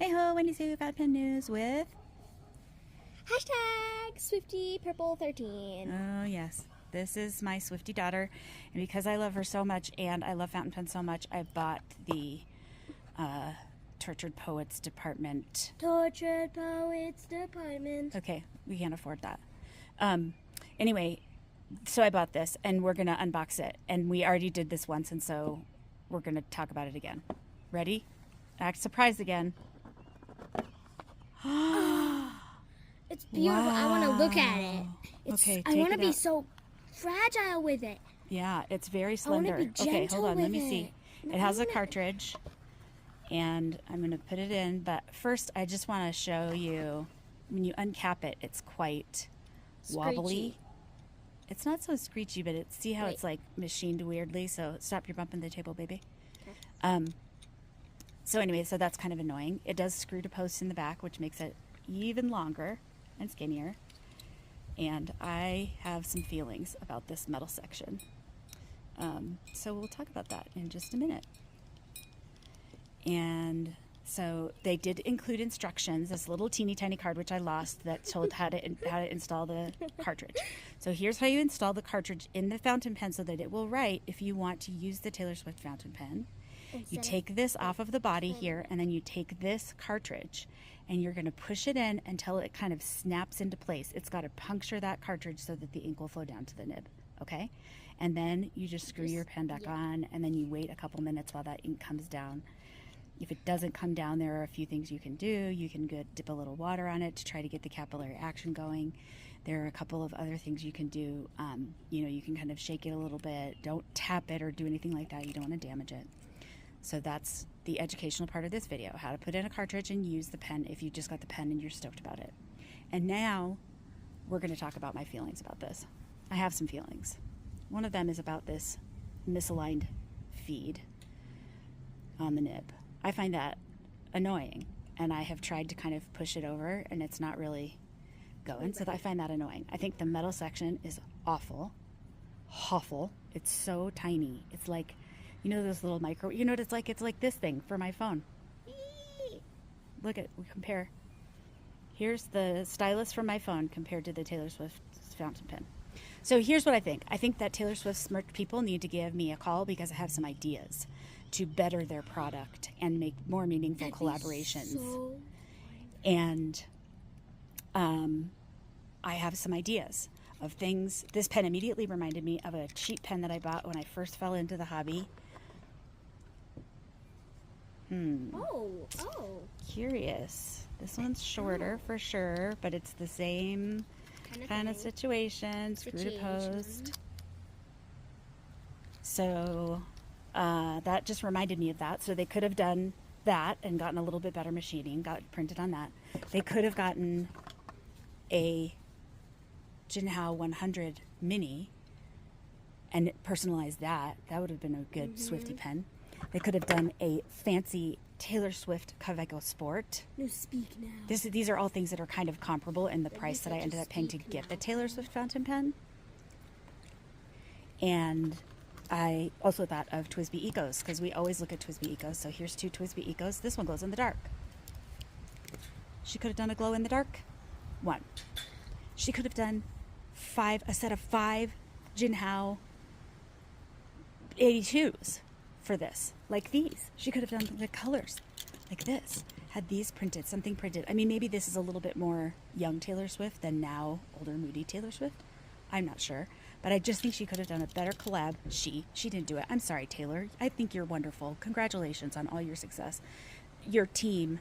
Hey ho, Wendy Sue, Fountainpennews with... Hashtag SwiftyPurple13. Oh yes, this is my Swifty daughter, and because I love her so much and I love fountain pen so much, I bought the Tortured Poets Department. Tortured Poets Department. Okay, we can't afford that. Anyway, so I bought this, and we're gonna unbox it, and we already did this once, and so we're gonna talk about it again. Ready? Act surprised again. It's beautiful. Wow. I want to look at it. Okay, I want to be so fragile with it. Yeah, it's very slender. I want to be gentle. Okay, hold on. With let me see. It has a cartridge, and I'm going to put it in. But first, I just want to show you. When you uncap it, it's quite wobbly. It's not so screechy, but see how it's like machined weirdly. So stop your bumping the table, baby. Okay. So anyway, so that's kind of annoying. It does screw to posts in the back, which makes it even longer and skinnier. And I have some feelings about this metal section. So we'll talk about that in just a minute. And so they did include instructions, this little teeny tiny card, which I lost, that told how to install the cartridge. So here's how you install the cartridge in the fountain pen so that it will write if you want to use the Taylor Swift fountain pen. You take this off of the body here, and then you take this cartridge, and you're going to push it in until it kind of snaps into place. It's got to puncture that cartridge so that the ink will flow down to the nib, okay? And then you just screw your pen back on, and then you wait a couple minutes while that ink comes down. If it doesn't come down, there are a few things you can do. You can dip a little water on it to try to get the capillary action going. There are a couple of other things you can do. You can kind of shake it a little bit. Don't tap it or do anything like that. You don't want to damage it. So that's the educational part of this video, how to put in a cartridge and use the pen if you just got the pen and you're stoked about it. And now we're going to talk about my feelings about this. I have some feelings. One of them is about this misaligned feed on the nib. I find that annoying, and I have tried to kind of push it over, and it's not really going, so I find that annoying. I think the metal section is awful. It's so tiny. It's like, you know those little micro, you know what it's like? It's like this thing for my phone. Look at, we compare. Here's the stylus from my phone compared to the Taylor Swift fountain pen. So here's what I think. I think that Taylor Swift smart people need to give me a call because I have some ideas to better their product and make more meaningful collaborations. And I have some ideas of things. This pen immediately reminded me of a cheap pen that I bought when I first fell into the hobby. Oh. Curious. This one's shorter for sure, but it's the same kind of situation. Screw to post. So that just reminded me of that. So they could have done that and gotten a little bit better machining, got printed on that. They could have gotten a Jinhao 100 mini and personalized that. That would have been a good Swifty pen. They could have done a fancy Taylor Swift Kaweco Sport. No, speak now. These are all things that are kind of comparable in the price that I ended up paying to get the Taylor Swift fountain pen. And I also thought of TWSBI Ecos because we always look at TWSBI Ecos. So here's two TWSBI Ecos. This one glows in the dark. She could have done a glow in the dark one. She could have done a set of 5 Jinhao 82s for this, like these. She could have done the colors like this, had these printed, something printed. I mean, maybe this is a little bit more young Taylor Swift than now older moody Taylor Swift. I'm not sure, but I just think she could have done a better collab. She didn't do it. I'm sorry, Taylor. I think you're wonderful. Congratulations on all your success. Your team,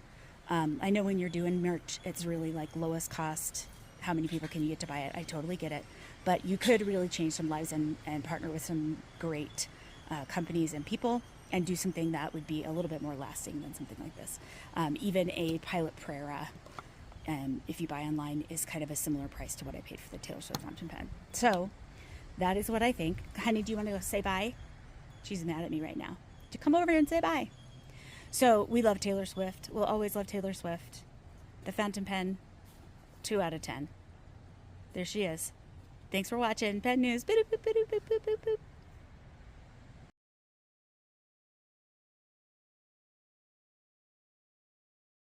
I know when you're doing merch, it's really like lowest cost. How many people can you get to buy it? I totally get it. But you could really change some lives and partner with some great companies and people and do something that would be a little bit more lasting than something like this. Even a Pilot Prera, if you buy online, is kind of a similar price to what I paid for the Taylor Swift fountain pen. So that is what I think. Honey, do you want to go say bye? She's mad at me right now. To come over and say bye. So we love Taylor Swift. We'll always love Taylor Swift. The fountain pen, 2 out of 10. There she is. Thanks for watching. Pen News. Boop, boop, boop, boop, boop, boop, boop.